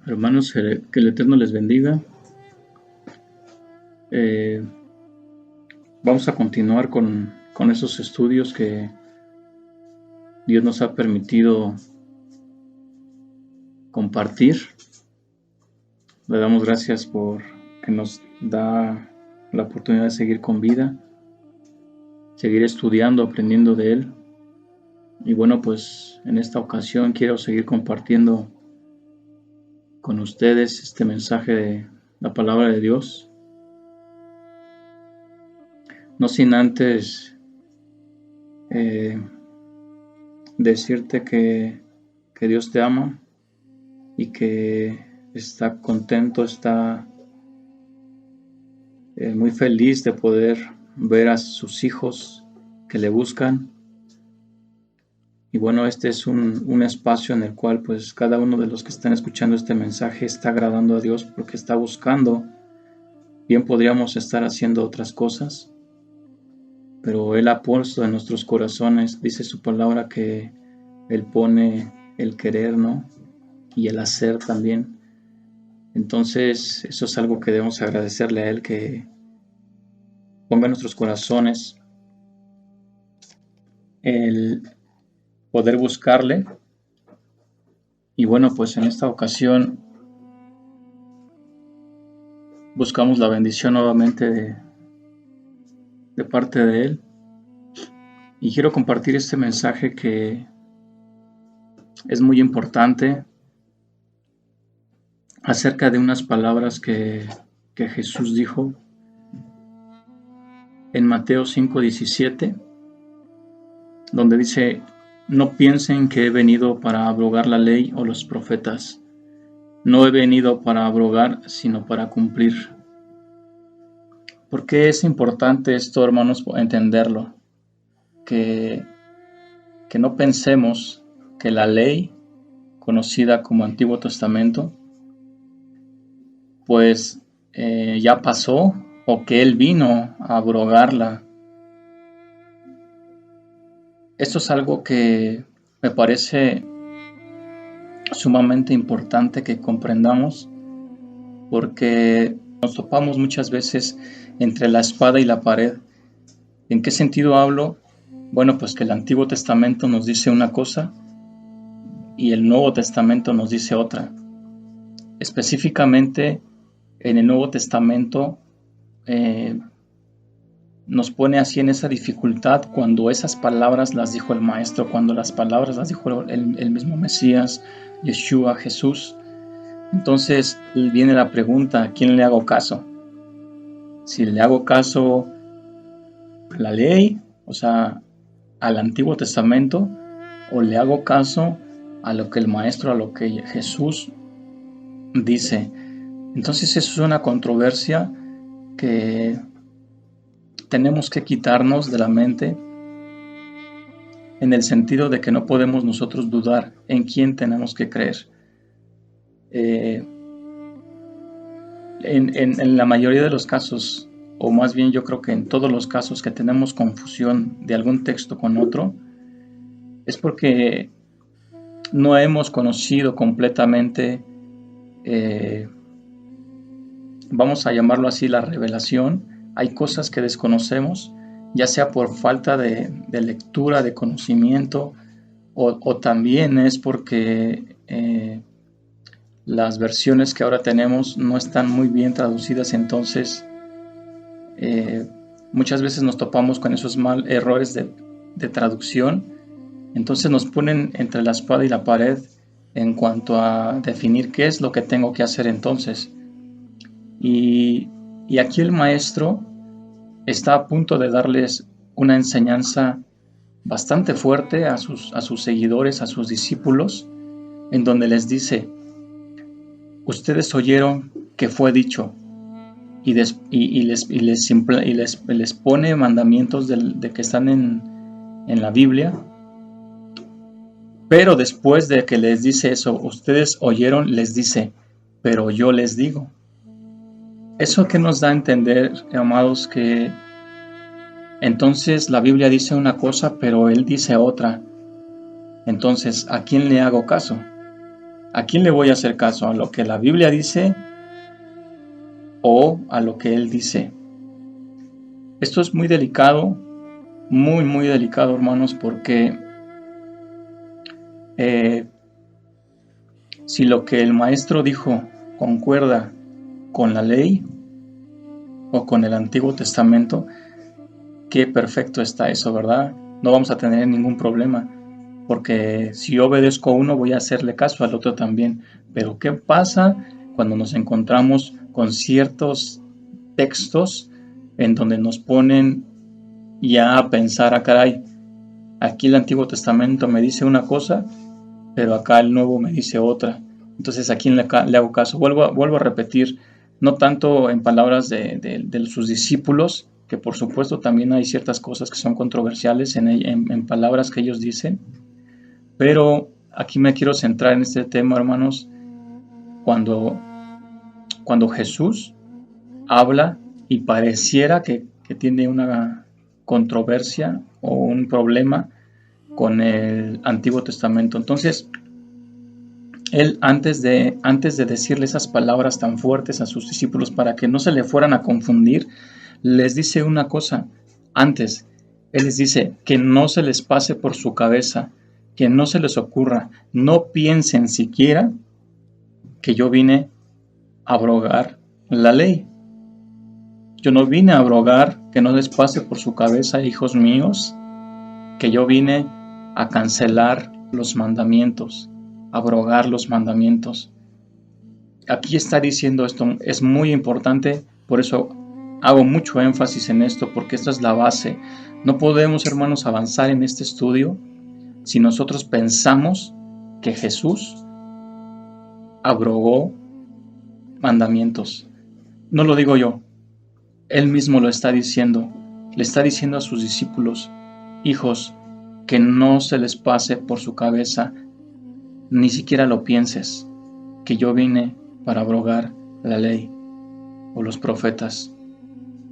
Hermanos, que el Eterno les bendiga. Eh, Vamos a continuar con esos estudios que Dios nos ha permitido compartir. Le damos gracias por que nos da la oportunidad de seguir con vida, seguir estudiando, aprendiendo de Él. Y bueno, pues en esta ocasión quiero seguir compartiendo con ustedes este mensaje de la palabra de Dios. No sin antes decirte que Dios te ama y que está contento, está muy feliz de poder ver a sus hijos que le buscan. Y bueno, este es un espacio en el cual pues cada uno de los que están escuchando este mensaje está agradando a Dios porque está buscando. Bien podríamos estar haciendo otras cosas, pero Él ha puesto en nuestros corazones, dice su palabra, que Él pone el querer, ¿no? Y el hacer también. Entonces, eso es algo que debemos agradecerle a Él, que ponga en nuestros corazones el poder buscarle. Y bueno, pues en esta ocasión buscamos la bendición nuevamente de parte de Él. Y quiero compartir este mensaje que es muy importante acerca de unas palabras que Jesús dijo en Mateo 5:17, donde dice: no piensen que he venido para abrogar la ley o los profetas. No he venido para abrogar, sino para cumplir. ¿Por qué es importante esto, hermanos, entenderlo? Que no pensemos que la ley, conocida como Antiguo Testamento, pues ya pasó, o que Él vino a abrogarla. Esto es algo que me parece sumamente importante que comprendamos, porque nos topamos muchas veces entre la espada y la pared. ¿En qué sentido hablo? Bueno, pues que el Antiguo Testamento nos dice una cosa y el Nuevo Testamento nos dice otra. Específicamente en el Nuevo Testamento nos pone así en esa dificultad cuando esas palabras las dijo el Maestro, cuando las palabras las dijo el mismo Mesías, Yeshua, Jesús. Entonces viene la pregunta: ¿a quién le hago caso? Si le hago caso a la ley, o sea, al Antiguo Testamento, o le hago caso a lo que el Maestro, a lo que Jesús dice. Entonces eso es una controversia que tenemos que quitarnos de la mente, en el sentido de que no podemos nosotros dudar en quién tenemos que creer. En la mayoría de los casos, o más bien yo creo que en todos los casos que tenemos confusión de algún texto con otro, es porque no hemos conocido completamente, vamos a llamarlo así, la revelación. Hay cosas que desconocemos, ya sea por falta de lectura, de conocimiento, o también es porque las versiones que ahora tenemos no están muy bien traducidas. Entonces muchas veces nos topamos con esos errores de traducción. Entonces nos ponen entre la espada y la pared en cuanto a definir qué es lo que tengo que hacer entonces. Y aquí el Maestro está a punto de darles una enseñanza bastante fuerte a sus seguidores, a sus discípulos, en donde les dice: ustedes oyeron que fue dicho, y les pone mandamientos de que están en la Biblia. Pero después de que les dice eso, ustedes oyeron, les dice: pero yo les digo. Eso que nos da a entender, amados, que entonces la Biblia dice una cosa, pero Él dice otra. Entonces, ¿a quién le hago caso? ¿A quién le voy a hacer caso? ¿A lo que la Biblia dice o a lo que él dice? Esto es muy delicado, muy, muy delicado, hermanos, porque si lo que el maestro dijo concuerda con la ley o con el Antiguo Testamento, qué perfecto está eso, ¿verdad? No vamos a tener ningún problema, porque si yo obedezco a uno voy a hacerle caso al otro también. Pero ¿qué pasa cuando nos encontramos con ciertos textos en donde nos ponen ya a pensar, caray, aquí el Antiguo Testamento me dice una cosa, pero acá el Nuevo me dice otra? Entonces, ¿a quién le hago caso? Vuelvo a repetir, no tanto en palabras de sus discípulos, que por supuesto también hay ciertas cosas que son controversiales en palabras que ellos dicen, pero aquí me quiero centrar en este tema, hermanos, cuando, cuando Jesús habla y pareciera que tiene una controversia o un problema con el Antiguo Testamento. Entonces, él antes de decirle esas palabras tan fuertes a sus discípulos para que no se le fueran a confundir, les dice una cosa antes. Él les dice que no se les pase por su cabeza, que no se les ocurra, no piensen siquiera que yo vine a abrogar la ley. Yo no vine a abrogar, que no les pase por su cabeza, hijos míos, que yo vine a cancelar los mandamientos, abrogar los mandamientos. Aquí está diciendo esto, es muy importante, por eso hago mucho énfasis en esto, porque esta es la base. No podemos, hermanos, avanzar en este estudio si nosotros pensamos que Jesús abrogó mandamientos. No lo digo yo, él mismo lo está diciendo. Le está diciendo a sus discípulos, hijos, que no se les pase por su cabeza, ni siquiera lo pienses, que yo vine para abrogar la ley o los profetas,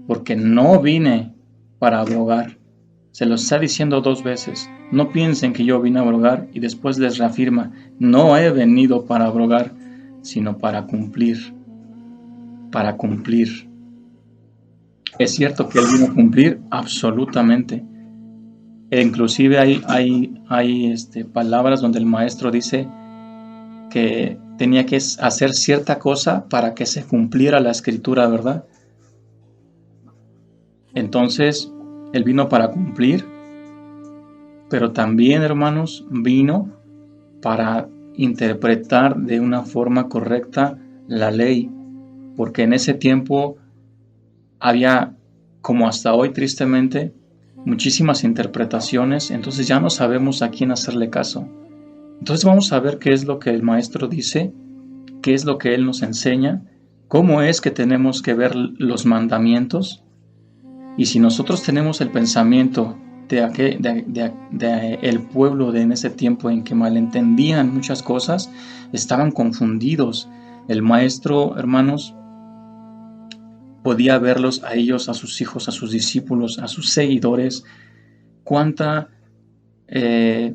porque no vine para abrogar. Se lo está diciendo 2 veces. No piensen que yo vine a abrogar, y después les reafirma, no he venido para abrogar, sino para cumplir. Para cumplir. ¿Es cierto que él vino a cumplir? Absolutamente. E inclusive hay palabras donde el maestro dice que tenía que hacer cierta cosa para que se cumpliera la escritura, ¿verdad? Entonces, él vino para cumplir, pero también, hermanos, vino para interpretar de una forma correcta la ley, porque en ese tiempo había, como hasta hoy tristemente, muchísimas interpretaciones, entonces ya no sabemos a quién hacerle caso. Entonces vamos a ver qué es lo que el maestro dice, qué es lo que él nos enseña, cómo es que tenemos que ver los mandamientos. Y si nosotros tenemos el pensamiento de el pueblo de en ese tiempo en que malentendían muchas cosas, estaban confundidos. El maestro, hermanos, podía verlos a ellos, a sus hijos, a sus discípulos, a sus seguidores, cuánta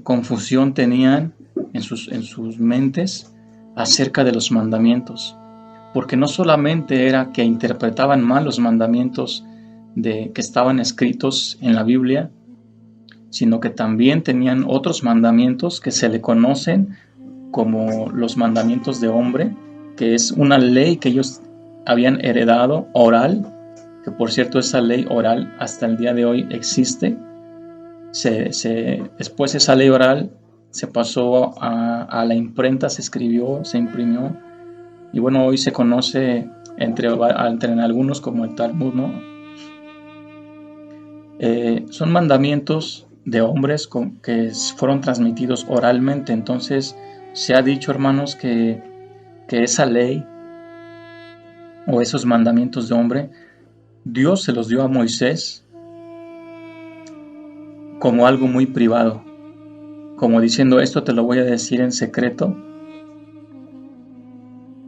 confusión tenían en sus mentes acerca de los mandamientos. Porque no solamente era que interpretaban mal los mandamientos que estaban escritos en la Biblia, sino que también tenían otros mandamientos que se le conocen como los mandamientos de hombre, que es una ley que ellos habían heredado oral, que por cierto esa ley oral hasta el día de hoy existe. Después esa ley oral se pasó a la imprenta, se escribió, se imprimió, y bueno, hoy se conoce entre algunos como el Talmud, ¿no? Son mandamientos de hombres que fueron transmitidos oralmente. Entonces se ha dicho, hermanos, que esa ley o esos mandamientos de hombre, Dios se los dio a Moisés como algo muy privado, como diciendo, esto te lo voy a decir en secreto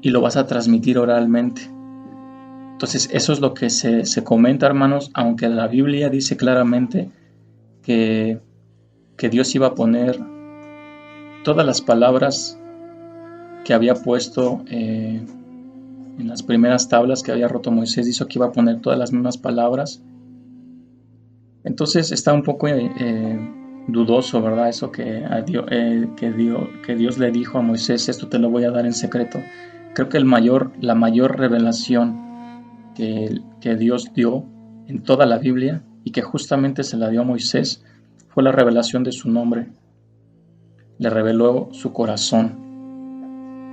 y lo vas a transmitir oralmente. Entonces eso es lo que se comenta, hermanos, aunque la Biblia dice claramente que Dios iba a poner todas las palabras que había puesto en las primeras tablas que había roto Moisés, dijo que iba a poner todas las mismas palabras. Entonces está un poco dudoso, ¿verdad? Eso que Dios le dijo a Moisés, esto te lo voy a dar en secreto. Creo que la mayor revelación que Dios dio en toda la Biblia y que justamente se la dio a Moisés fue la revelación de su nombre. Le reveló su corazón.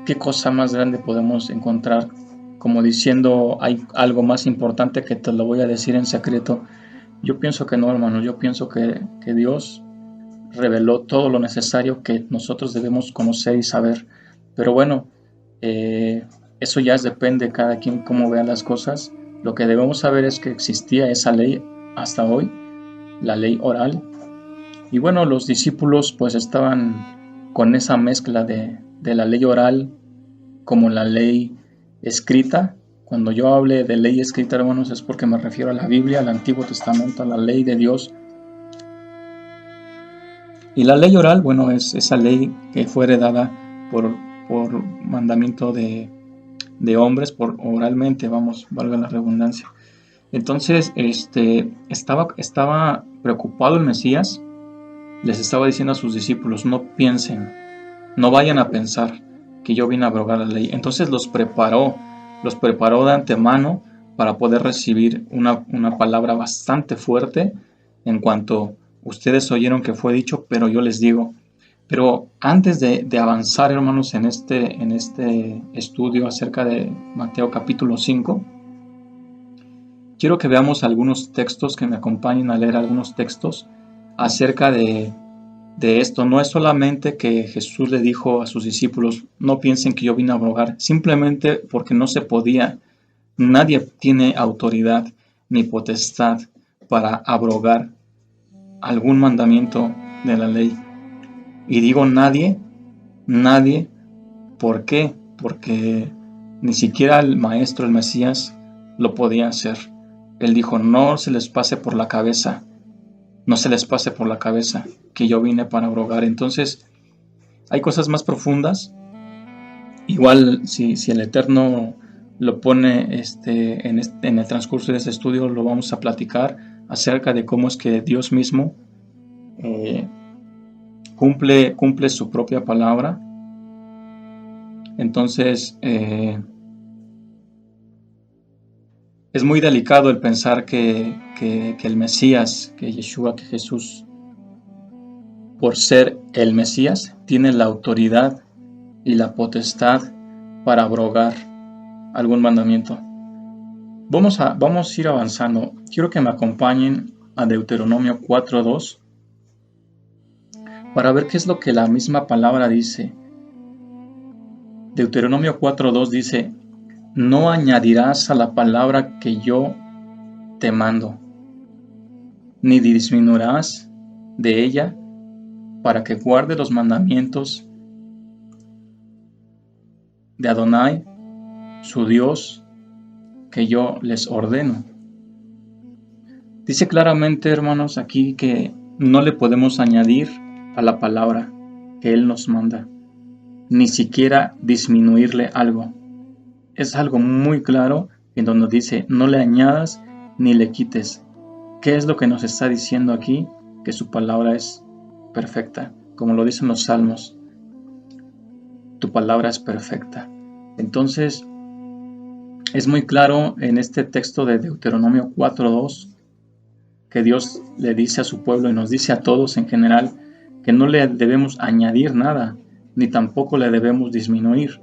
¿Qué cosa más grande podemos encontrar? Como diciendo, hay algo más importante que te lo voy a decir en secreto. Yo pienso que no, hermanos. Yo pienso que Dios reveló todo lo necesario que nosotros debemos conocer y saber. Pero bueno, eso ya depende de cada quien cómo vea las cosas. Lo que debemos saber es que existía esa ley hasta hoy, la ley oral. Y bueno, los discípulos pues estaban con esa mezcla de la ley oral como la ley escrita. Cuando yo hable de ley escrita, hermanos, es porque me refiero a la Biblia, al Antiguo Testamento, a la ley de Dios. Y la ley oral, bueno, es esa ley que fue heredada por mandamiento de hombres, por oralmente, vamos, valga la redundancia. Entonces, estaba preocupado el Mesías, les estaba diciendo a sus discípulos, no piensen, no vayan a pensar que yo vine a abrogar la ley. Entonces los preparó de antemano para poder recibir una palabra bastante fuerte en cuanto ustedes oyeron que fue dicho, pero yo les digo. Pero antes de avanzar, hermanos, en este estudio acerca de Mateo capítulo 5, quiero que veamos algunos textos, que me acompañen a leer algunos textos acerca de esto. No es solamente que Jesús le dijo a sus discípulos, no piensen que yo vine a abrogar, simplemente porque no se podía. Nadie tiene autoridad ni potestad para abrogar algún mandamiento de la ley. Y digo nadie, ¿por qué? Porque ni siquiera el Maestro, el Mesías, lo podía hacer. Él dijo, no se les pase por la cabeza que yo vine para abrogar. Entonces, hay cosas más profundas. Igual, si el Eterno lo pone en el transcurso de este estudio, lo vamos a platicar acerca de cómo es que Dios mismo cumple su propia palabra. Entonces, es muy delicado el pensar que el Mesías, que Yeshua, que Jesús, por ser el Mesías, tiene la autoridad y la potestad para abrogar algún mandamiento. Vamos a ir avanzando. Quiero que me acompañen a Deuteronomio 4:2 para ver qué es lo que la misma palabra dice. Deuteronomio 4:2 dice, no añadirás a la palabra que yo te mando, ni disminuirás de ella, para que guarde los mandamientos de Adonai, su Dios, que yo les ordeno. Dice claramente, hermanos, aquí que no le podemos añadir a la palabra que Él nos manda, ni siquiera disminuirle algo. Es algo muy claro en donde dice, no le añadas ni le quites. ¿Qué es lo que nos está diciendo aquí? Que su palabra es perfecta, como lo dicen los salmos. Tu palabra es perfecta. Entonces, es muy claro en este texto de Deuteronomio 4:2 que Dios le dice a su pueblo y nos dice a todos en general que no le debemos añadir nada, ni tampoco le debemos disminuir.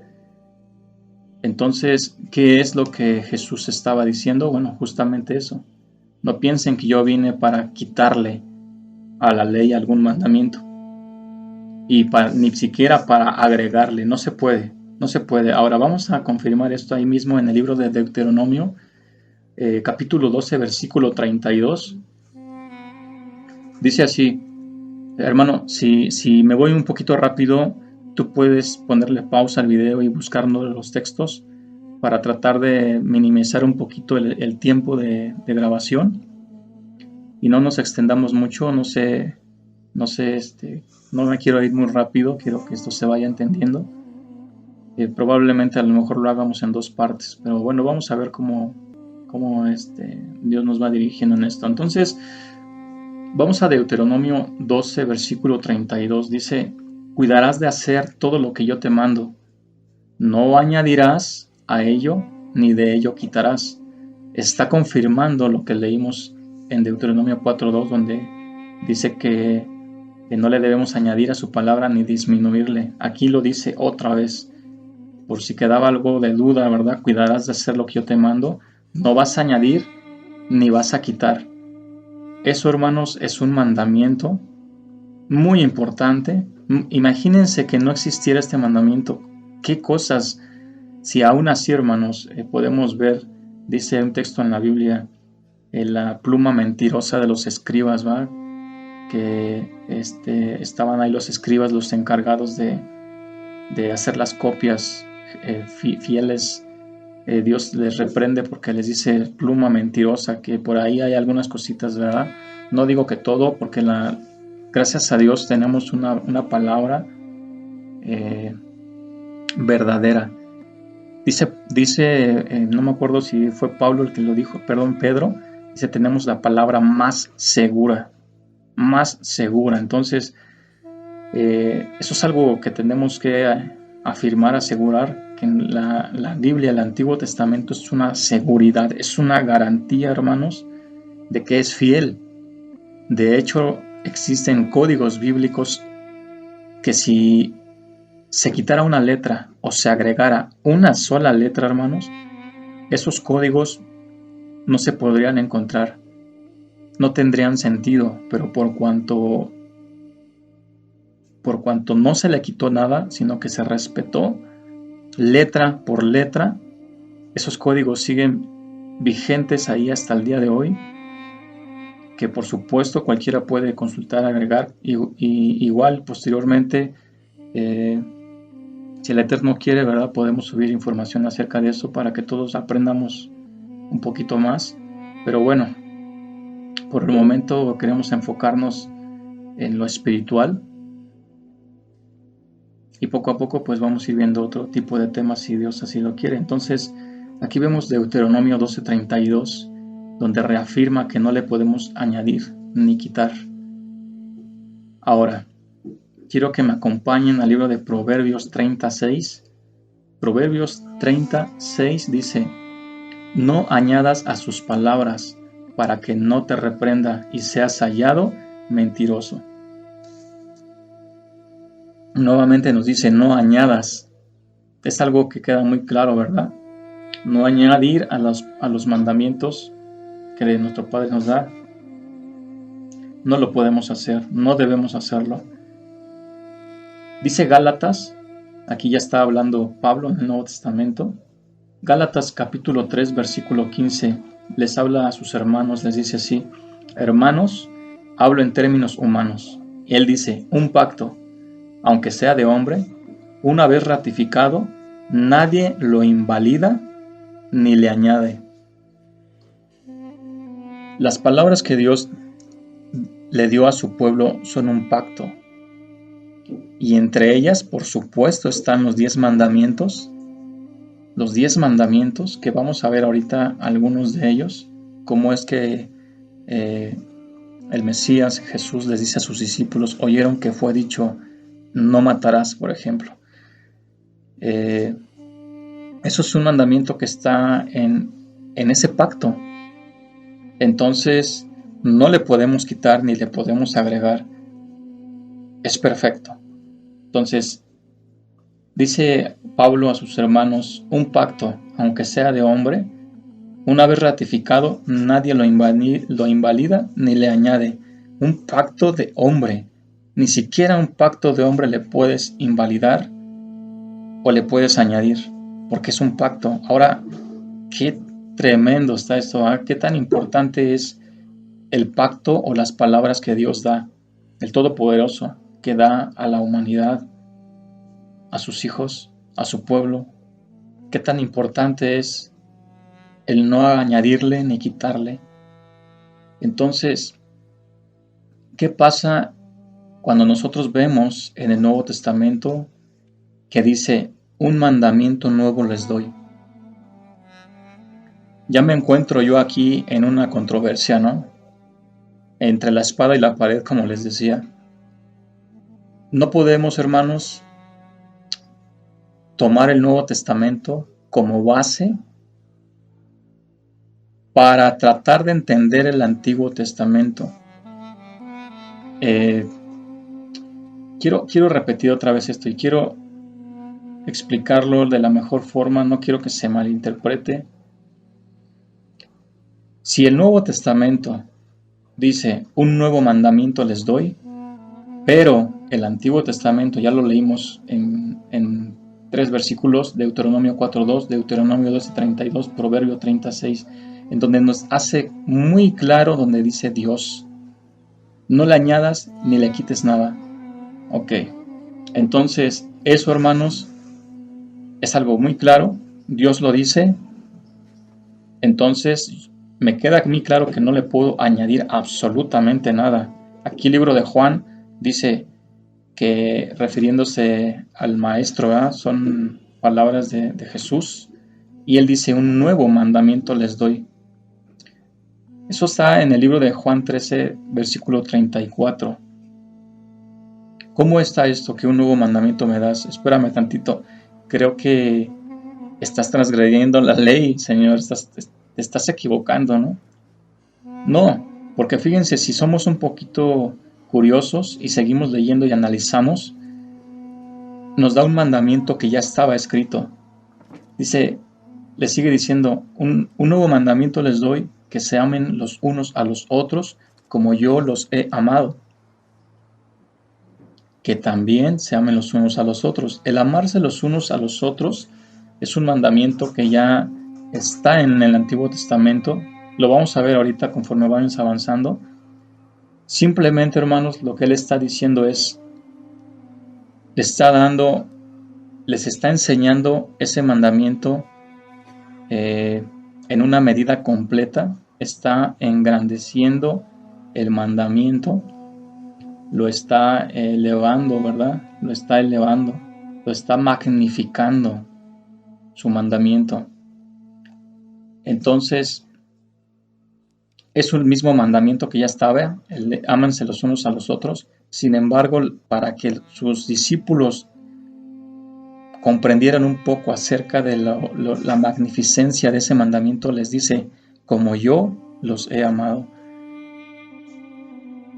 Entonces, ¿qué es lo que Jesús estaba diciendo? Bueno, justamente eso. No piensen que yo vine para quitarle a la ley algún mandamiento, y ni siquiera para agregarle. No se puede. Ahora vamos a confirmar esto ahí mismo en el libro de Deuteronomio, capítulo 12, versículo 32. Dice así, hermano, si me voy un poquito rápido, tú puedes ponerle pausa al video y buscar los textos para tratar de minimizar un poquito el tiempo de grabación y no nos extendamos mucho. No me quiero ir muy rápido, quiero que esto se vaya entendiendo. Probablemente a lo mejor lo hagamos en 2 partes, pero bueno, vamos a ver cómo Dios nos va dirigiendo en esto. Entonces, vamos a Deuteronomio 12, versículo 32. Dice: cuidarás de hacer todo lo que yo te mando. No añadirás a ello, ni de ello quitarás. Está confirmando lo que leímos en Deuteronomio 4:2, donde dice que no le debemos añadir a su palabra ni disminuirle. Aquí lo dice otra vez. Por si quedaba algo de duda, ¿verdad? Cuidarás de hacer lo que yo te mando. No vas a añadir ni vas a quitar. Eso, hermanos, es un mandamiento muy importante. Imagínense que no existiera este mandamiento. ¿Qué cosas, si aún así, hermanos, podemos ver, dice un texto en la Biblia, la pluma mentirosa de los escribas, ¿va? Que estaban ahí los escribas, los encargados de hacer las copias fieles. Dios les reprende porque les dice pluma mentirosa, que por ahí hay algunas cositas, ¿verdad? No digo que todo, porque gracias a Dios tenemos una palabra verdadera. Dice no me acuerdo si fue Pablo el que lo dijo, perdón, Pedro, dice: tenemos la palabra más segura. Entonces, eso es algo que tenemos que afirmar, asegurar, que en la Biblia, el Antiguo Testamento, es una seguridad, es una garantía, hermanos, de que es fiel. De hecho, existen códigos bíblicos que si se quitara una letra o se agregara una sola letra, hermanos, esos códigos no se podrían encontrar, no tendrían sentido, pero por cuanto no se le quitó nada, sino que se respetó letra por letra, esos códigos siguen vigentes ahí hasta el día de hoy, que por supuesto cualquiera puede consultar, agregar, y igual posteriormente, si el Eterno quiere, ¿verdad?, podemos subir información acerca de eso para que todos aprendamos un poquito más. Pero bueno, por el momento queremos enfocarnos en lo espiritual, y poco a poco pues vamos a ir viendo otro tipo de temas si Dios así lo quiere. Entonces, aquí vemos Deuteronomio 12:32, donde reafirma que no le podemos añadir ni quitar. Ahora, quiero que me acompañen al libro de Proverbios 36. Proverbios 36 dice: no añadas a sus palabras, para que no te reprenda y seas hallado mentiroso. Nuevamente nos dice: no añadas. Es algo que queda muy claro, ¿verdad? No añadir a los mandamientos que nuestro Padre nos da. No lo podemos hacer, no debemos hacerlo. Dice Gálatas, aquí ya está hablando Pablo en el Nuevo Testamento. Gálatas capítulo 3, versículo 15, les habla a sus hermanos, les dice así: hermanos, hablo en términos humanos. Y él dice: un pacto, aunque sea de hombre, una vez ratificado, nadie lo invalida ni le añade. Las palabras que Dios le dio a su pueblo son un pacto, y entre ellas, por supuesto, están los 10 mandamientos. Los 10 mandamientos, que vamos a ver ahorita algunos de ellos, cómo es que el Mesías, Jesús, les dice a sus discípulos: oyeron que fue dicho, no matarás, por ejemplo. Eso es un mandamiento que está en ese pacto. Entonces, no le podemos quitar ni le podemos agregar. Es perfecto. Entonces, dice Pablo a sus hermanos: un pacto, aunque sea de hombre, una vez ratificado, nadie lo invalida ni le añade. Un pacto de hombre. Ni siquiera un pacto de hombre le puedes invalidar o le puedes añadir, porque es un pacto. Ahora, qué tremendo está esto, ¿eh? Qué tan importante es el pacto o las palabras que Dios da, el Todopoderoso, que da a la humanidad, a sus hijos, a su pueblo. Qué tan importante es el no añadirle ni quitarle. Entonces, ¿qué pasa cuando nosotros vemos en el Nuevo Testamento que dice: un mandamiento nuevo les doy. Ya me encuentro yo aquí en una controversia, ¿no? Entre la espada y la pared, como les decía. No podemos, hermanos, tomar el Nuevo Testamento como base para tratar de entender el Antiguo Testamento. Quiero repetir otra vez esto y quiero explicarlo de la mejor forma, no quiero que se malinterprete. Si el Nuevo Testamento dice, un nuevo mandamiento les doy, pero el Antiguo Testamento, ya lo leímos en 3 versículos, Deuteronomio 4:2, Deuteronomio 12:32, Proverbio 36, en donde nos hace muy claro donde dice Dios, no le añadas ni le quites nada. Ok, entonces eso, hermanos, es algo muy claro, Dios lo dice, entonces me queda a mí claro que no le puedo añadir absolutamente nada. Aquí el libro de Juan dice que, refiriéndose al maestro, ¿verdad? Son palabras de Jesús, y él dice, un nuevo mandamiento les doy. Eso está en el libro de Juan 13, versículo 34. ¿Cómo está esto que un nuevo mandamiento me das? Espérame tantito, creo que estás transgrediendo la ley, Señor, te estás equivocando, ¿no? No, porque fíjense, si somos un poquito curiosos y seguimos leyendo y analizamos, nos da un mandamiento que ya estaba escrito. Dice, le sigue diciendo, un nuevo mandamiento les doy, que se amen los unos a los otros como yo los he amado. Que también se amen los unos a los otros. El amarse los unos a los otros es un mandamiento que ya está en el Antiguo Testamento. Lo vamos a ver ahorita conforme vamos avanzando. Simplemente, hermanos, lo que él está diciendo es, les está enseñando ese mandamiento en una medida completa, está engrandeciendo el mandamiento, lo está elevando, ¿verdad? Lo está elevando, lo está magnificando su mandamiento. Entonces, es un mismo mandamiento que ya estaba, ámense los unos a los otros. Sin embargo, para que sus discípulos comprendieran un poco acerca de la magnificencia de ese mandamiento, les dice, como yo los he amado.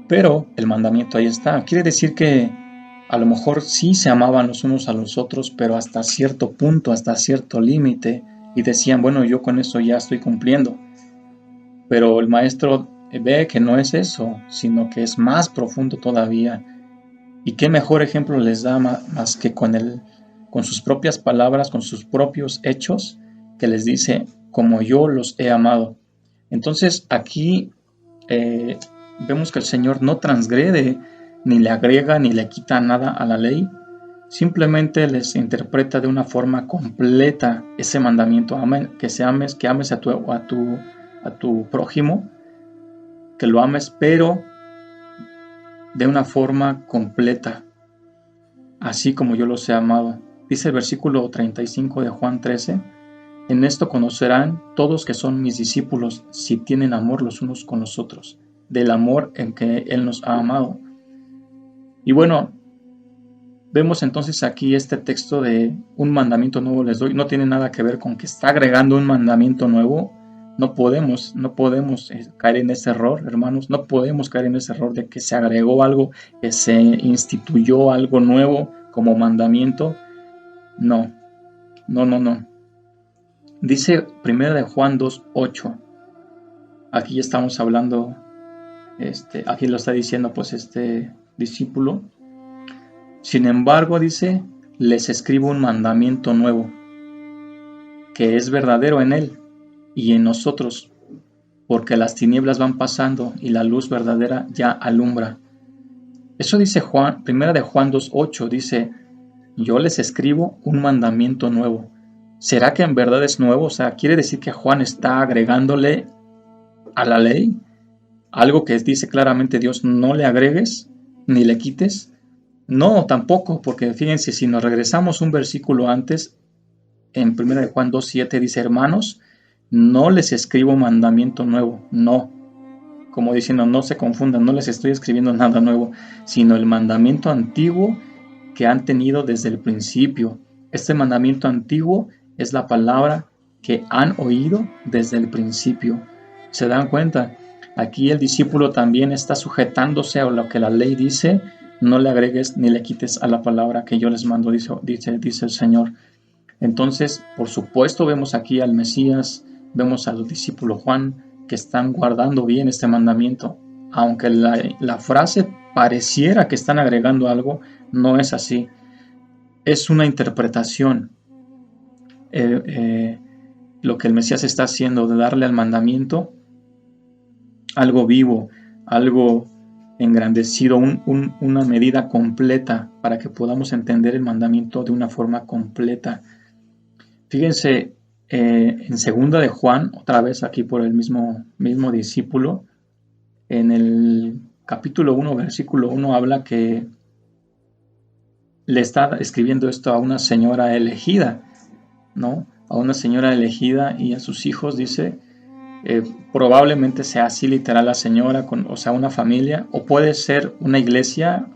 Pero el mandamiento ahí está. Quiere decir que a lo mejor sí se amaban los unos a los otros, pero hasta cierto punto, hasta cierto límite, y decían, bueno, yo con eso ya estoy cumpliendo. Pero el maestro ve que no es eso, sino que es más profundo todavía. Y qué mejor ejemplo les da más que con sus propias palabras, con sus propios hechos, que les dice, como yo los he amado. Entonces aquí vemos que el Señor no transgrede, ni le agrega, ni le quita nada a la ley, simplemente les interpreta de una forma completa ese mandamiento, que ames a tu prójimo, que lo ames, pero de una forma completa, así como yo los he amado. Dice el versículo 35 de Juan 13, en esto conocerán todos que son mis discípulos, si tienen amor los unos con los otros, del amor en que Él nos ha amado. Y bueno, vemos entonces aquí este texto de un mandamiento nuevo les doy, no tiene nada que ver con que está agregando un mandamiento nuevo. No podemos caer en ese error, hermanos, no podemos caer en ese error de que se agregó algo, que se instituyó algo nuevo como mandamiento. No. Dice 1 de Juan 2:8. Aquí estamos hablando, aquí lo está diciendo pues este discípulo. Sin embargo, dice, les escribo un mandamiento nuevo, que es verdadero en él y en nosotros, porque las tinieblas van pasando y la luz verdadera ya alumbra. Eso dice Juan, 1 de Juan 2:8, dice, yo les escribo un mandamiento nuevo. ¿Será que en verdad es nuevo? O sea, ¿quiere decir que Juan está agregándole a la ley algo que dice claramente Dios, no le agregues ni le quites? No, tampoco, porque fíjense, si nos regresamos un versículo antes, en 1 Juan 2:7 dice, hermanos, no les escribo mandamiento nuevo, no, como diciendo, no se confundan, no les estoy escribiendo nada nuevo, sino el mandamiento antiguo que han tenido desde el principio. Este mandamiento antiguo es la palabra que han oído desde el principio. ¿Se dan cuenta? Aquí el discípulo también está sujetándose a lo que la ley dice, no le agregues ni le quites a la palabra que yo les mando, dice el Señor. Entonces, por supuesto, vemos aquí al Mesías, vemos al discípulo Juan, que están guardando bien este mandamiento. Aunque la frase pareciera que están agregando algo, no es así. Es una interpretación. Lo que el Mesías está haciendo de darle al mandamiento algo vivo, algo engrandecido, una medida completa para que podamos entender el mandamiento de una forma completa. Fíjense, en segunda de Juan, otra vez aquí por el mismo discípulo, en el capítulo 1, versículo 1, habla que le está escribiendo esto a una señora elegida, ¿no? A una señora elegida y a sus hijos, dice, probablemente sea así literal la señora, o sea, una familia, o puede ser una iglesia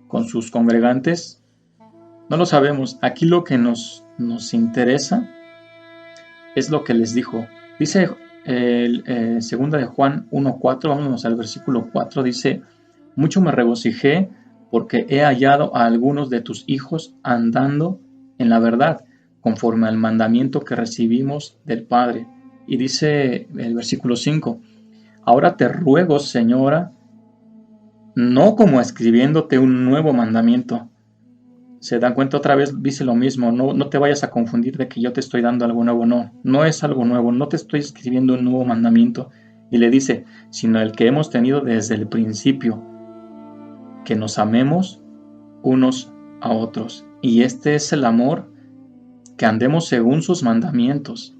con sus congregantes, no lo sabemos. Aquí lo que nos interesa es lo que les dijo. Dice segunda de Juan 1:4, vámonos al versículo 4, dice, mucho me regocijé porque he hallado a algunos de tus hijos andando en la verdad, conforme al mandamiento que recibimos del Padre. Y dice el versículo 5, ahora te ruego, Señora, no como escribiéndote un nuevo mandamiento. Se dan cuenta otra vez, dice lo mismo, no te vayas a confundir de que yo te estoy dando algo nuevo, no es algo nuevo, no te estoy escribiendo un nuevo mandamiento. Y le dice, sino el que hemos tenido desde el principio, que nos amemos unos a otros. Y este es el amor, que andemos según sus mandamientos.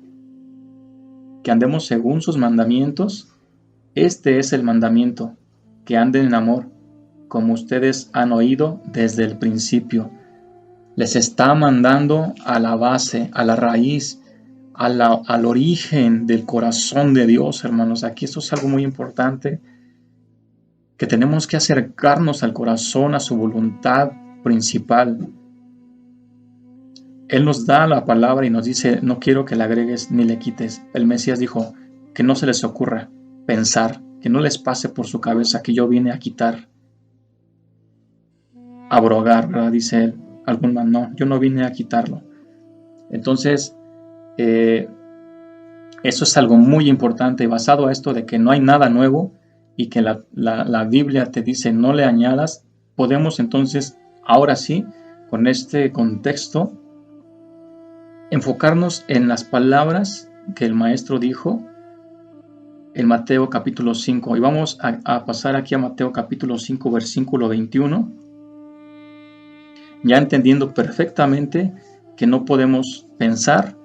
Que andemos según sus mandamientos. Este es el mandamiento, que anden en amor, como ustedes han oído desde el principio. Les está mandando a la base, a la raíz, al origen del corazón de Dios, hermanos. Aquí esto es algo muy importante, que tenemos que acercarnos al corazón, a su voluntad principal. Él nos da la palabra y nos dice, no quiero que le agregues ni le quites. El Mesías dijo, que no se les ocurra pensar, que no les pase por su cabeza que yo vine a quitar, abrogar, ¿verdad? Dice él. Algún man, no, yo no vine a quitarlo. Entonces, eso es algo muy importante, basado a esto de que no hay nada nuevo y que la Biblia te dice no le añadas. Podemos entonces, ahora sí, con este contexto, enfocarnos en las palabras que el Maestro dijo en Mateo capítulo 5. Y vamos a pasar aquí a Mateo capítulo 5, versículo 21, ya entendiendo perfectamente que no podemos pensar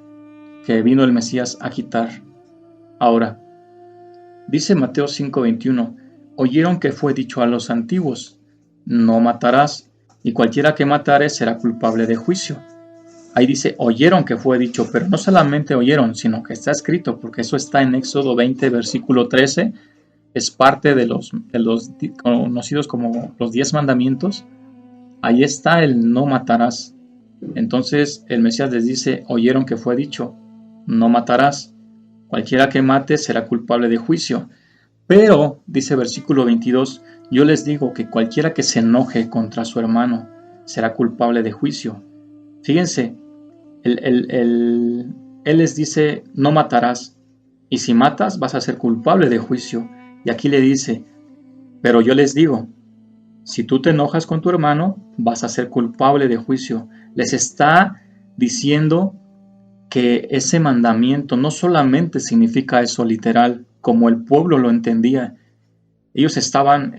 que vino el Mesías a quitar. Ahora, dice Mateo 5:21, oyeron que fue dicho a los antiguos, no matarás, y cualquiera que matare será culpable de juicio. Ahí dice, oyeron que fue dicho, pero no solamente oyeron, sino que está escrito, porque eso está en Éxodo 20, versículo 13, es parte de los conocidos como los 10 mandamientos. Ahí está el no matarás. Entonces el Mesías les dice, oyeron que fue dicho, no matarás. Cualquiera que mate será culpable de juicio. Pero, dice versículo 22, yo les digo que cualquiera que se enoje contra su hermano será culpable de juicio. Fíjense, él les dice, no matarás. Y si matas, vas a ser culpable de juicio. Y aquí le dice, pero yo les digo, si tú te enojas con tu hermano, vas a ser culpable de juicio. Les está diciendo que ese mandamiento no solamente significa eso literal, como el pueblo lo entendía. Ellos estaban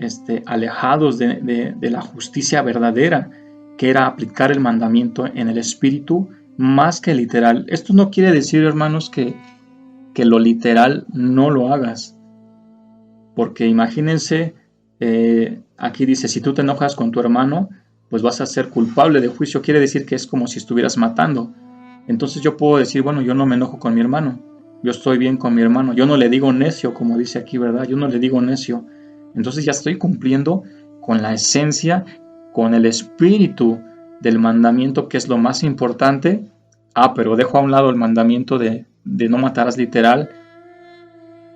alejados de la justicia verdadera, que era aplicar el mandamiento en el espíritu más que literal. Esto no quiere decir, hermanos, que lo literal no lo hagas. Porque imagínense, aquí dice, si tú te enojas con tu hermano, pues vas a ser culpable de juicio. Quiere decir que es como si estuvieras matando. Entonces yo puedo decir, bueno, yo no me enojo con mi hermano, yo estoy bien con mi hermano, yo no le digo necio, como dice aquí, ¿verdad? Yo no le digo necio. Entonces ya estoy cumpliendo con la esencia, con el espíritu del mandamiento, que es lo más importante. Pero dejo a un lado el mandamiento de no matarás literal,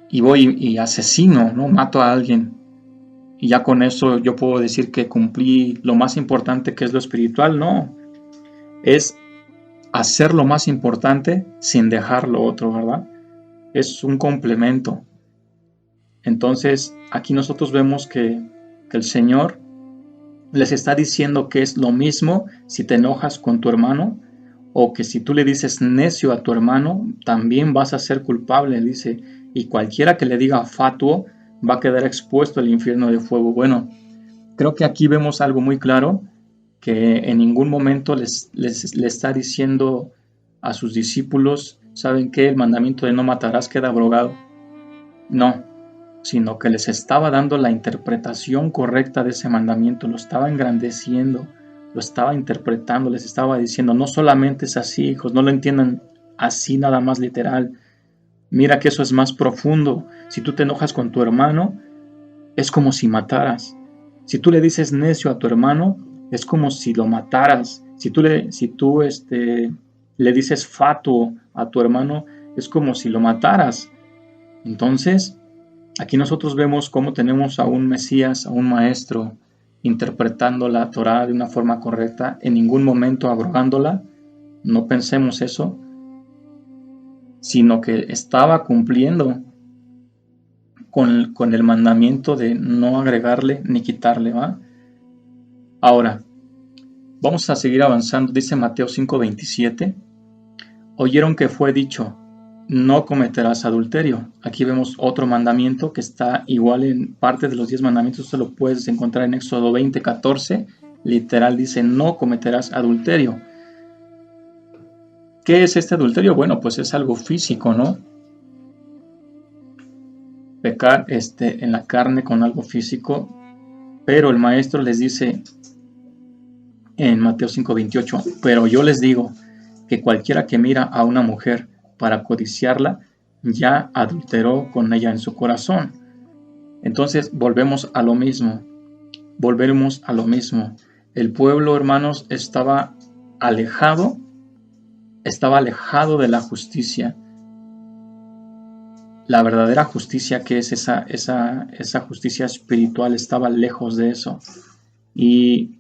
y voy y asesino, ¿no? Mato a alguien. Y ya con eso yo puedo decir que cumplí lo más importante, que es lo espiritual. No, es hacer lo más importante sin dejar lo otro, ¿verdad? Es un complemento. Entonces, aquí nosotros vemos que el Señor les está diciendo que es lo mismo si te enojas con tu hermano, o que si tú le dices necio a tu hermano, también vas a ser culpable, dice, y cualquiera que le diga fatuo va a quedar expuesto al infierno de fuego. Bueno, creo que aquí vemos algo muy claro, que en ningún momento les está diciendo a sus discípulos, ¿saben qué? El mandamiento de no matarás queda abrogado. No, sino que les estaba dando la interpretación correcta de ese mandamiento, lo estaba engrandeciendo, lo estaba interpretando, les estaba diciendo, no solamente es así, hijos, no lo entiendan así nada más literal. Mira que eso es más profundo. Si tú te enojas con tu hermano, es como si mataras. Si tú le dices necio a tu hermano, es como si lo mataras. Si tú le dices fatuo a tu hermano, es como si lo mataras. Entonces, aquí nosotros vemos cómo tenemos a un Mesías, a un maestro, interpretando la Torá de una forma correcta, en ningún momento abrogándola. No pensemos eso, sino que estaba cumpliendo con el mandamiento de no agregarle ni quitarle, ¿va? Ahora, vamos a seguir avanzando. Dice Mateo 5:27, oyeron que fue dicho, no cometerás adulterio. Aquí vemos otro mandamiento que está igual en parte de los 10 mandamientos. Esto lo puedes encontrar en Éxodo 20:14. Literal dice, no cometerás adulterio. ¿Qué es este adulterio? Bueno, pues es algo físico, ¿no? Pecar en la carne con algo físico. Pero el maestro les dice en Mateo 5:28, pero yo les digo que cualquiera que mira a una mujer para codiciarla, ya adulteró con ella en su corazón. Entonces volvemos a lo mismo. El pueblo, hermanos, estaba alejado de la justicia. La verdadera justicia, que es esa justicia espiritual, estaba lejos de eso. Y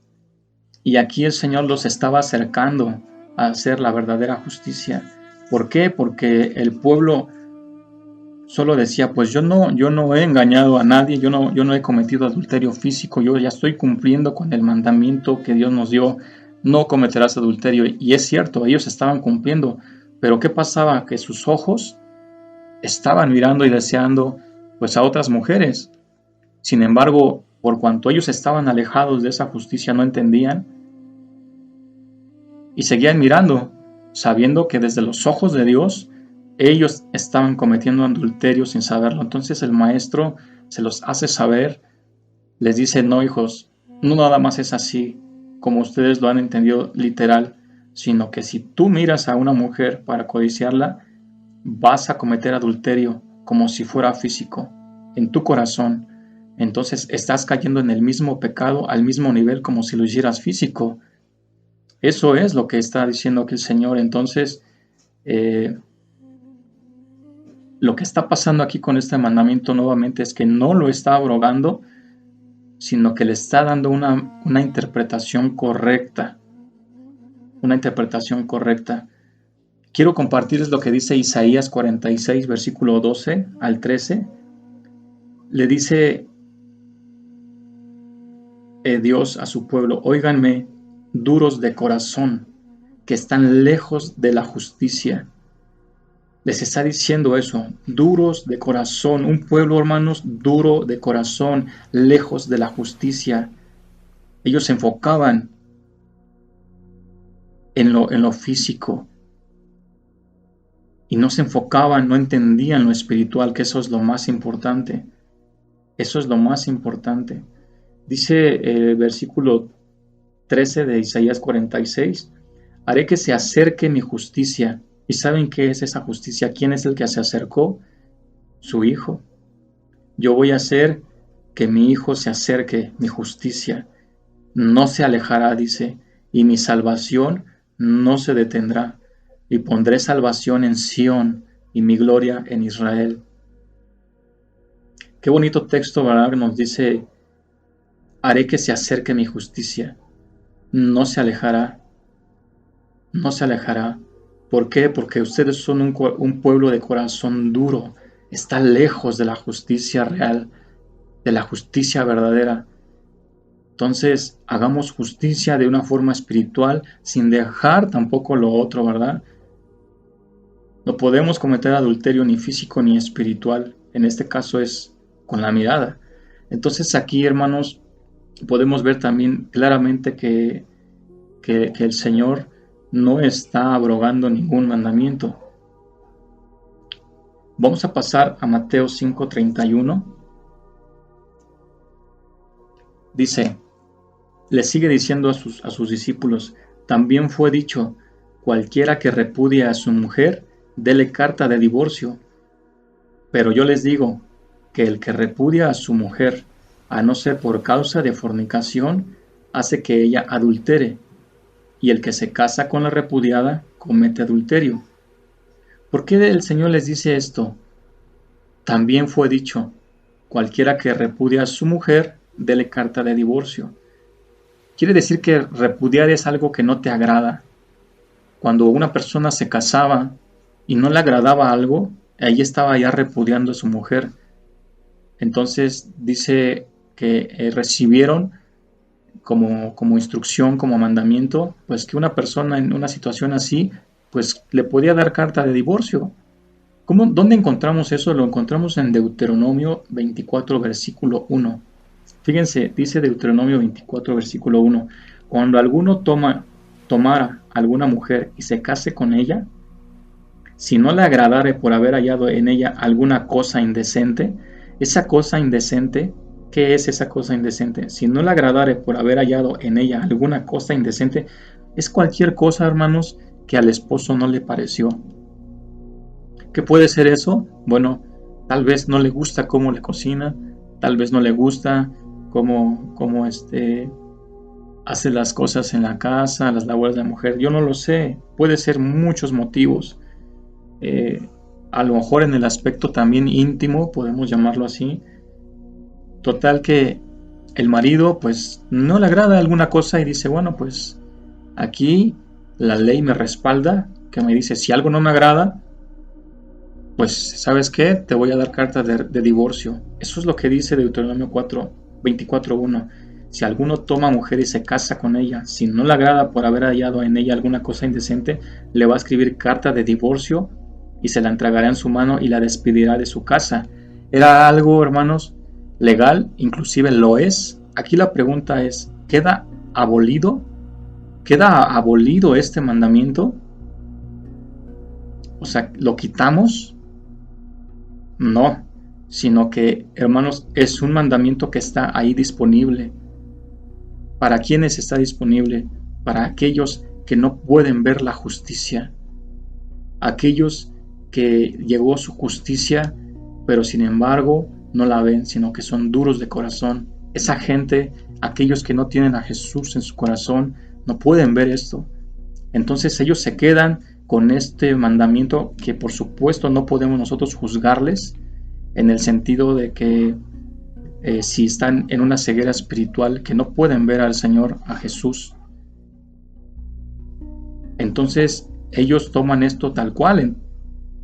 aquí el Señor los estaba acercando a hacer la verdadera justicia. ¿Por qué? Porque el pueblo solo decía, pues yo no he engañado a nadie, yo no he cometido adulterio físico, yo ya estoy cumpliendo con el mandamiento que Dios nos dio, no cometerás adulterio. Y es cierto, ellos estaban cumpliendo, pero ¿qué pasaba? Que sus ojos estaban mirando y deseando pues a otras mujeres. Sin embargo, por cuanto ellos estaban alejados de esa justicia, no entendían y seguían mirando, sabiendo que desde los ojos de Dios ellos estaban cometiendo adulterio sin saberlo. Entonces el maestro se los hace saber, les dice, no, hijos, no nada más es así como ustedes lo han entendido literal, sino que si tú miras a una mujer para codiciarla, vas a cometer adulterio como si fuera físico en tu corazón. Entonces estás cayendo en el mismo pecado al mismo nivel como si lo hicieras físico. Eso es lo que está diciendo aquí el Señor. Entonces, lo que está pasando aquí con este mandamiento nuevamente es que no lo está abrogando, sino que le está dando una interpretación correcta. Una interpretación correcta. Quiero compartirles lo que dice Isaías 46, versículo 12 al 13. Le dice Dios a su pueblo, óiganme, duros de corazón, que están lejos de la justicia. Les está diciendo eso, duros de corazón, un pueblo, hermanos, duro de corazón, lejos de la justicia. Ellos se enfocaban en lo físico y no se enfocaban, no entendían lo espiritual, que eso es lo más importante. Eso es lo más importante. Dice el versículo 13 de Isaías 46. Haré que se acerque mi justicia. ¿Y saben qué es esa justicia? ¿Quién es el que se acercó? Su Hijo. Yo voy a hacer que mi Hijo se acerque, mi justicia. No se alejará, dice, y mi salvación no se detendrá. Y pondré salvación en Sión y mi gloria en Israel. Qué bonito texto, ¿verdad? Nos dice, haré que se acerque mi justicia. No se alejará, no se alejará. ¿Por qué? Porque ustedes son un pueblo de corazón duro. Está lejos de la justicia real, de la justicia verdadera. Entonces, hagamos justicia de una forma espiritual sin dejar tampoco lo otro, ¿verdad? No podemos cometer adulterio ni físico ni espiritual. En este caso es con la mirada. Entonces aquí, hermanos, podemos ver también claramente que el Señor no está abrogando ningún mandamiento. Vamos a pasar a Mateo 5:31. Dice, le sigue diciendo a sus discípulos, también fue dicho, cualquiera que repudia a su mujer, dele carta de divorcio. Pero yo les digo que el que repudia a su mujer, a no ser por causa de fornicación, hace que ella adultere, y el que se casa con la repudiada comete adulterio. ¿Por qué el Señor les dice esto? También fue dicho, cualquiera que repudia a su mujer, dele carta de divorcio. Quiere decir que repudiar es algo que no te agrada. Cuando una persona se casaba y no le agradaba algo, ahí estaba ya repudiando a su mujer. Entonces dice que recibieron como instrucción, como mandamiento, pues que una persona en una situación así, pues le podía dar carta de divorcio. ¿Dónde encontramos eso? Lo encontramos en Deuteronomio 24, versículo 1. Fíjense, dice Deuteronomio 24, versículo 1. Cuando alguno tomara alguna mujer y se case con ella, si no le agradare por haber hallado en ella alguna cosa indecente, esa cosa indecente, ¿qué es esa cosa indecente? Si no le agradare por haber hallado en ella alguna cosa indecente, es cualquier cosa, hermanos, que al esposo no le pareció. ¿Qué puede ser eso? Bueno, tal vez no le gusta cómo le cocina, tal vez no le gusta cómo hace las cosas en la casa, las labores de la mujer. Yo no lo sé, puede ser muchos motivos. A lo mejor en el aspecto también íntimo, podemos llamarlo así. Total que el marido pues no le agrada alguna cosa y dice, bueno, pues aquí la ley me respalda, que me dice, si algo no me agrada, pues ¿sabes qué? Te voy a dar carta de divorcio. Eso es lo que dice Deuteronomio 24:1. Si alguno toma mujer y se casa con ella, si no le agrada por haber hallado en ella alguna cosa indecente, le va a escribir carta de divorcio y se la entregará en su mano y la despedirá de su casa. Era algo, hermanos, legal, inclusive lo es. Aquí la pregunta es, ¿queda abolido? ¿Queda abolido este mandamiento? O sea, ¿lo quitamos? No, sino que, hermanos, es un mandamiento que está ahí disponible. ¿Para quiénes está disponible? Para aquellos que no pueden ver la justicia, aquellos que llegó su justicia, pero sin embargo no la ven, sino que son duros de corazón. Esa gente, aquellos que no tienen a Jesús en su corazón, no pueden ver esto. Entonces ellos se quedan con este mandamiento que por supuesto no podemos nosotros juzgarles en el sentido de que si están en una ceguera espiritual que no pueden ver al Señor, a Jesús. Entonces ellos toman esto tal cual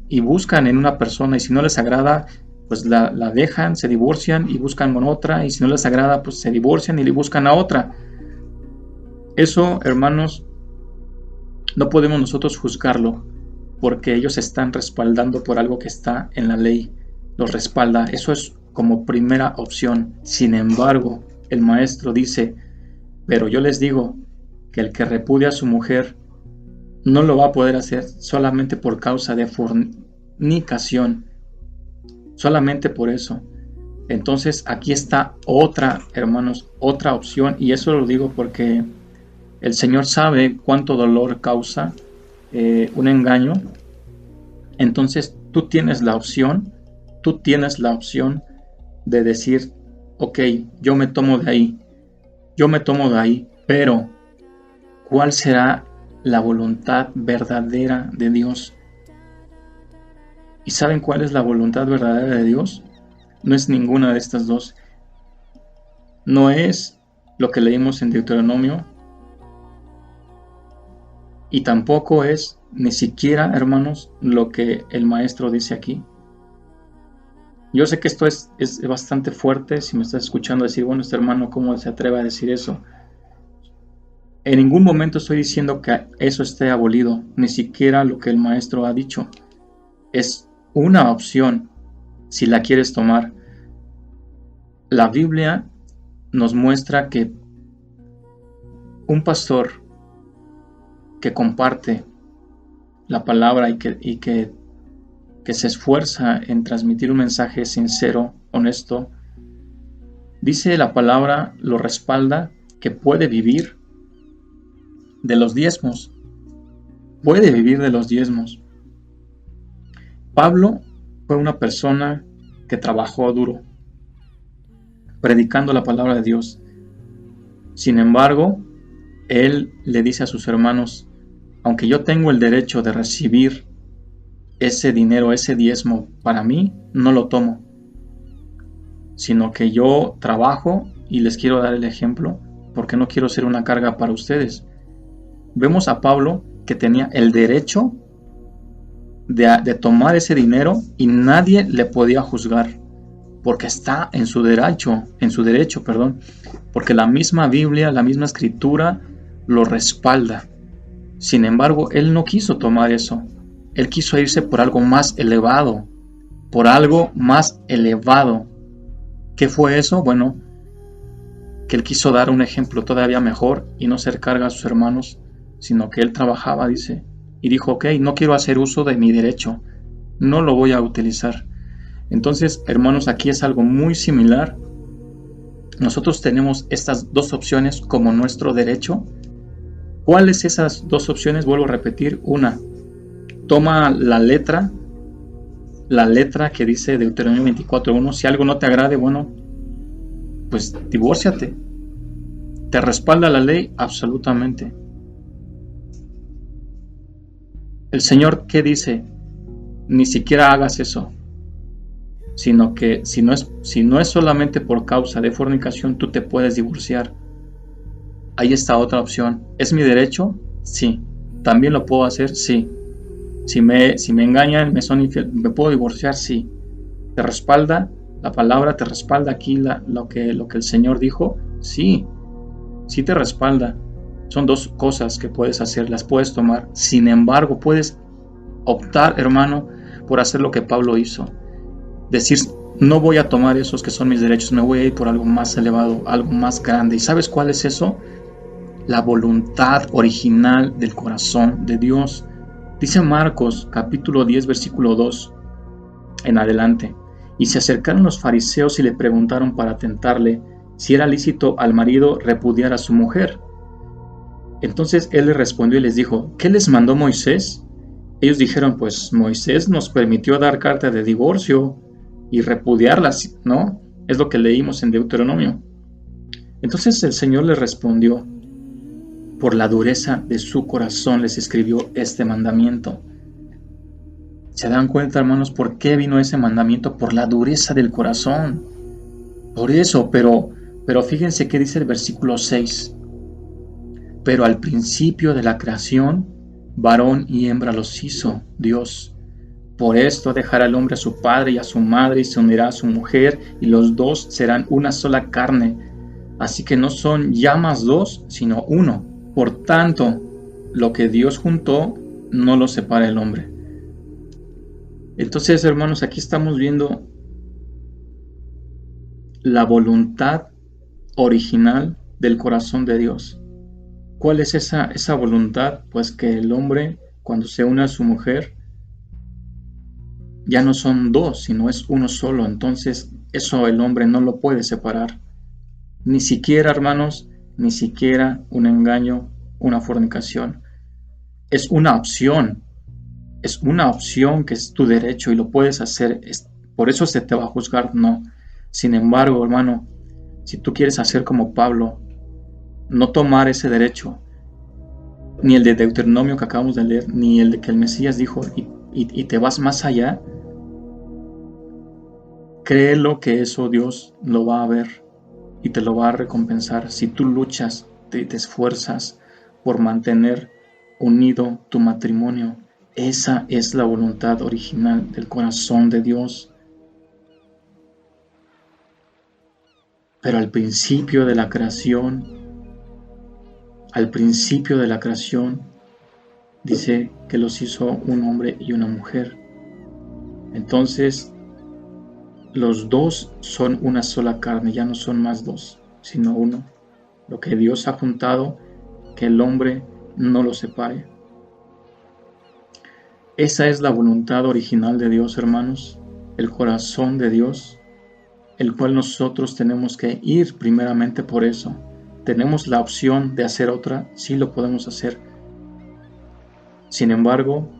y buscan en una persona y si no les agrada, pues la dejan, se divorcian y buscan con otra y si no les agrada, pues se divorcian y le buscan a otra. Eso, hermanos, no podemos nosotros juzgarlo porque ellos están respaldando por algo que está en la ley, los respalda. Eso es como primera opción. Sin embargo, el maestro dice, pero yo les digo que el que repudia a su mujer no lo va a poder hacer solamente por causa de fornicación, solamente por eso. Entonces aquí está otra, hermanos, otra opción y eso lo digo porque El Señor sabe cuánto dolor causa un engaño. Entonces tú tienes la opción de decir, ok, yo me tomo de ahí, pero ¿cuál será la voluntad verdadera de Dios? ¿Y saben cuál es la voluntad verdadera de Dios? No es ninguna de estas dos. No es lo que leímos en Deuteronomio, y tampoco es ni siquiera, hermanos, lo que el maestro dice aquí. Yo sé que esto es bastante fuerte. Si me estás escuchando decir, bueno, este hermano, ¿cómo se atreve a decir eso? En ningún momento estoy diciendo que eso esté abolido, ni siquiera lo que el maestro ha dicho. Es una opción si la quieres tomar. La Biblia nos muestra que un pastor que comparte la palabra y que se esfuerza en transmitir un mensaje sincero, honesto, dice la palabra, lo respalda, que puede vivir de los diezmos. Puede vivir de los diezmos. Pablo fue una persona que trabajó duro, predicando la palabra de Dios. Sin embargo, él le dice a sus hermanos, aunque yo tengo el derecho de recibir ese dinero, ese diezmo, para mí, no lo tomo, sino que yo trabajo y les quiero dar el ejemplo, porque no quiero ser una carga para ustedes. Vemos a Pablo que tenía el derecho de tomar ese dinero y nadie le podía juzgar, porque está en su derecho, porque la misma Biblia, la misma Escritura lo respalda. Sin embargo, él no quiso tomar eso. Él quiso irse por algo más elevado, ¿Qué fue eso? Bueno, que él quiso dar un ejemplo todavía mejor y no ser carga a sus hermanos, sino que él trabajaba, dice, y dijo, ok, no quiero hacer uso de mi derecho, no lo voy a utilizar. Entonces, hermanos, aquí es algo muy similar. Nosotros tenemos estas dos opciones como nuestro derecho. ¿Cuáles esas dos opciones? Vuelvo a repetir. Una, toma la letra que dice Deuteronomio 24:1. Si algo no te agrade, bueno, pues divórciate. ¿Te respalda la ley? Absolutamente. El Señor, ¿qué dice? Ni siquiera hagas eso, sino que si no es solamente por causa de fornicación, tú te puedes divorciar. Ahí está otra opción. ¿Es mi derecho? Sí. ¿También lo puedo hacer? Sí. Si me engañan, me son infiel, ¿me puedo divorciar? Sí. ¿Te respalda? ¿La palabra te respalda aquí lo que el Señor dijo? Sí. Sí te respalda. Son dos cosas que puedes hacer, las puedes tomar. Sin embargo, puedes optar, hermano, por hacer lo que Pablo hizo. Decir, no voy a tomar esos que son mis derechos, me voy a ir por algo más elevado, algo más grande. ¿Y sabes cuál es eso? La voluntad original del corazón de Dios. Dice Marcos, capítulo 10, versículo 2 en adelante. Y se acercaron los fariseos y le preguntaron para tentarle si era lícito al marido repudiar a su mujer. Entonces él les respondió y les dijo, ¿qué les mandó Moisés? Ellos dijeron, pues Moisés nos permitió dar carta de divorcio y repudiarlas, ¿no? Es lo que leímos en Deuteronomio. Entonces el Señor les respondió, por la dureza de su corazón les escribió este mandamiento. ¿Se dan cuenta, hermanos, por qué vino ese mandamiento? Por la dureza del corazón. Por eso, pero fíjense qué dice el versículo 6. Pero al principio de la creación, varón y hembra los hizo Dios. Por esto dejará el hombre a su padre y a su madre y se unirá a su mujer, y los dos serán una sola carne. Así que no son ya más dos, sino uno. Por tanto, lo que Dios juntó, no lo separa el hombre. Entonces, hermanos, aquí estamos viendo la voluntad original del corazón de Dios. ¿Cuál es esa voluntad? Pues que el hombre, cuando se une a su mujer, ya no son dos, sino es uno solo. Entonces, eso el hombre no lo puede separar. Ni siquiera, hermanos, ni siquiera un engaño una fornicación. Es una opción que es tu derecho y lo puedes hacer. Por eso se te va a juzgar, no. Sin embargo, hermano, si tú quieres hacer como Pablo, no tomar ese derecho, ni el de Deuteronomio que acabamos de leer, ni el de que el Mesías dijo, y te vas más allá, créelo que eso Dios lo va a ver y te lo va a recompensar si tú luchas, te esfuerzas por mantener unido tu matrimonio. Esa es la voluntad original del corazón de Dios. Pero al principio de la creación, dice que los hizo un hombre y una mujer. Entonces, los dos son una sola carne, ya no son más dos, sino uno. Lo que Dios ha juntado, que el hombre no lo separe. Esa es la voluntad original de Dios, hermanos, el corazón de Dios, el cual nosotros tenemos que ir primeramente por eso. Tenemos la opción de hacer otra, sí lo podemos hacer. Sin embargo,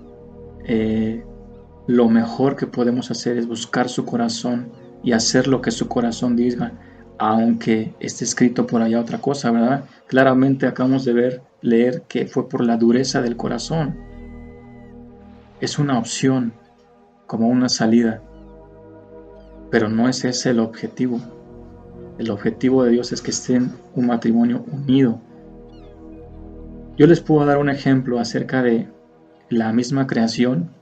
lo mejor que podemos hacer es buscar su corazón y hacer lo que su corazón diga, aunque esté escrito por allá otra cosa, ¿verdad? Claramente acabamos de leer que fue por la dureza del corazón. Es una opción, como una salida, pero no es ese el objetivo. El objetivo de Dios es que estén un matrimonio unido. Yo les puedo dar un ejemplo acerca de la misma creación.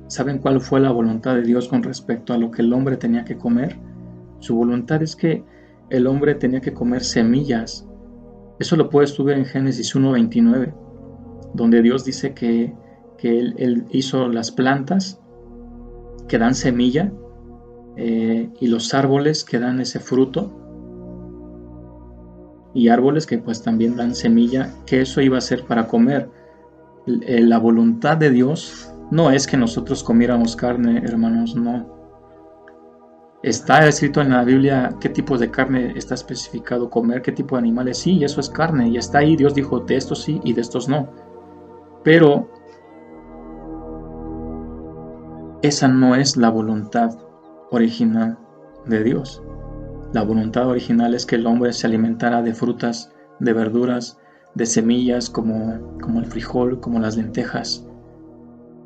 ¿Saben cuál fue la voluntad de Dios con respecto a lo que el hombre tenía que comer? Su voluntad es que el hombre tenía que comer semillas. Eso lo puedes ver en Génesis 1:29, donde Dios dice que él hizo las plantas que dan semilla y los árboles que dan ese fruto y árboles que pues también dan semilla, que eso iba a ser para comer. La voluntad de Dios no es que nosotros comiéramos carne, hermanos, no. Está escrito en la Biblia qué tipo de carne está especificado comer, qué tipo de animales, sí, eso es carne, y está ahí. Dios dijo, de estos sí y de estos no. Pero esa no es la voluntad original de Dios. La voluntad original es que el hombre se alimentara de frutas, de verduras, de semillas como el frijol, como las lentejas.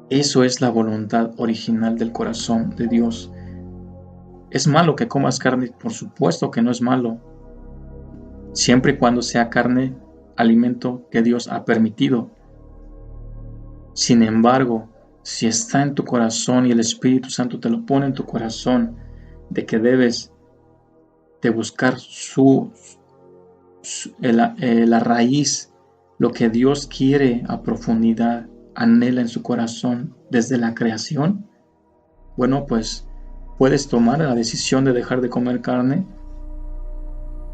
Eso es la voluntad original del corazón de Dios. ¿Es malo que comas carne? Por supuesto que no es malo, siempre y cuando sea carne, alimento que Dios ha permitido. Sin embargo, si está en tu corazón y el Espíritu Santo te lo pone en tu corazón, de que debes de buscar la raíz, lo que Dios quiere a profundidad, anhela en su corazón desde la creación, bueno, pues puedes tomar la decisión de dejar de comer carne,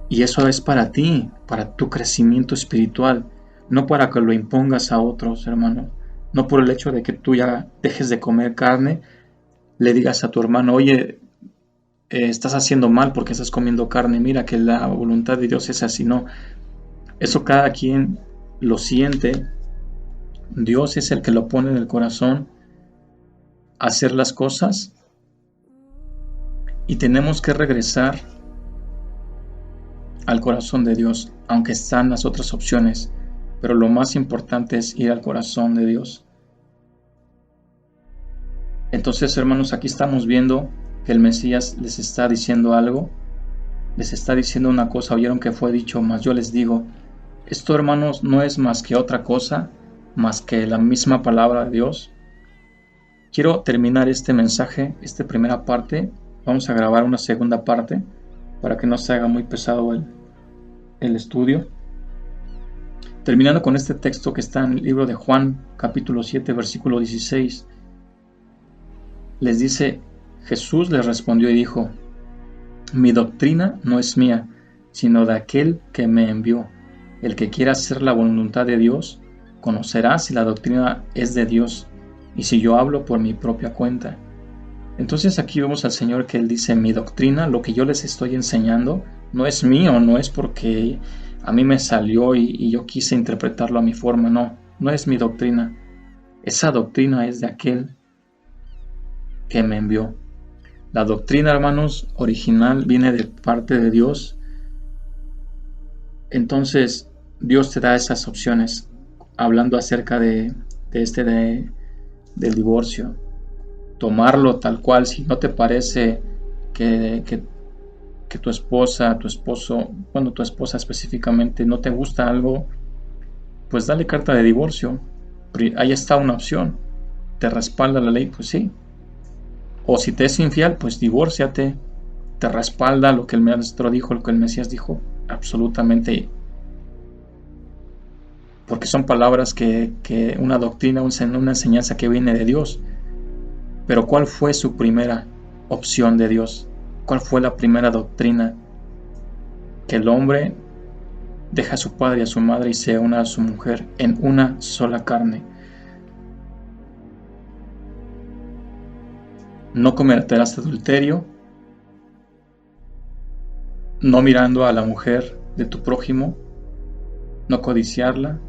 y eso es para ti, para tu crecimiento espiritual, no para que lo impongas a otros, hermano. No por el hecho de que tú ya dejes de comer carne, le digas a tu hermano, oye, estás haciendo mal porque estás comiendo carne, mira que la voluntad de Dios es así. No, eso cada quien lo siente. Dios es el que lo pone en el corazón a hacer las cosas, y tenemos que regresar al corazón de Dios, aunque están las otras opciones, pero lo más importante es ir al corazón de Dios. Entonces, hermanos, aquí estamos viendo que el Mesías les está diciendo algo, les está diciendo una cosa. Oyeron que fue dicho, mas yo les digo. Esto, hermanos, no es más que otra cosa, más que la misma palabra de Dios. Quiero terminar este mensaje, esta primera parte. Vamos a grabar una segunda parte para que no se haga muy pesado el estudio. Terminando con este texto que está en el libro de Juan, capítulo 7, versículo 16. Les dice, Jesús les respondió y dijo, mi doctrina no es mía, sino de aquel que me envió. El que quiera hacer la voluntad de Dios, conocerá si la doctrina es de Dios, y si yo hablo por mi propia cuenta. Entonces aquí vemos al Señor que Él dice, mi doctrina, lo que yo les estoy enseñando, no es mío, no es porque a mí me salió y yo quise interpretarlo a mi forma. No, no es mi doctrina. Esa doctrina es de aquel que me envió. La doctrina, hermanos, original viene de parte de Dios. Entonces, Dios te da esas opciones, hablando acerca del divorcio. Tomarlo tal cual, si no te parece que tu esposa, tu esposo, bueno, tu esposa específicamente, no te gusta algo, pues dale carta de divorcio. Ahí está una opción. ¿Te respalda la ley? Pues sí. O si te es infiel, pues divórciate. ¿Te respalda lo que el maestro dijo, lo que el Mesías dijo? Absolutamente. Porque son palabras que una doctrina, una enseñanza que viene de Dios. Pero ¿cuál fue su primera opción de Dios? ¿Cuál fue la primera doctrina? Que el hombre deja a su padre y a su madre y se una a su mujer en una sola carne. No cometerás adulterio, no mirando a la mujer de tu prójimo, no codiciarla,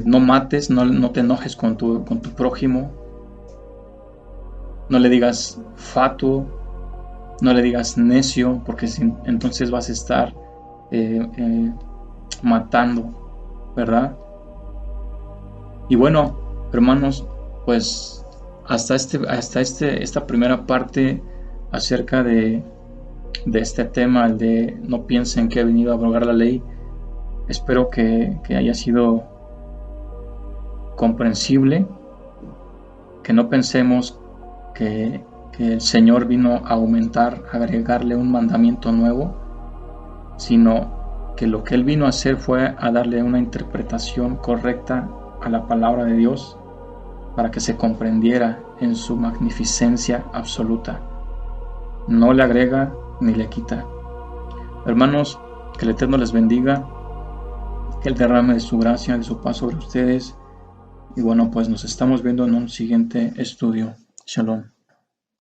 no mates, no te enojes con tu prójimo, no le digas fatuo, no le digas necio, porque entonces vas a estar matando, ¿verdad? Y bueno, hermanos, pues hasta esta primera parte acerca de este tema, el de no piensen que he venido a abrogar la ley. Espero que haya sido comprensible, que no pensemos que el Señor vino a aumentar, a agregarle un mandamiento nuevo, sino que lo que Él vino a hacer fue a darle una interpretación correcta a la palabra de Dios para que se comprendiera en su magnificencia absoluta. No le agrega ni le quita. Hermanos, que el Eterno les bendiga, que Él derrame de su gracia, de su paz sobre ustedes. Y bueno, pues nos estamos viendo en un siguiente estudio. Shalom.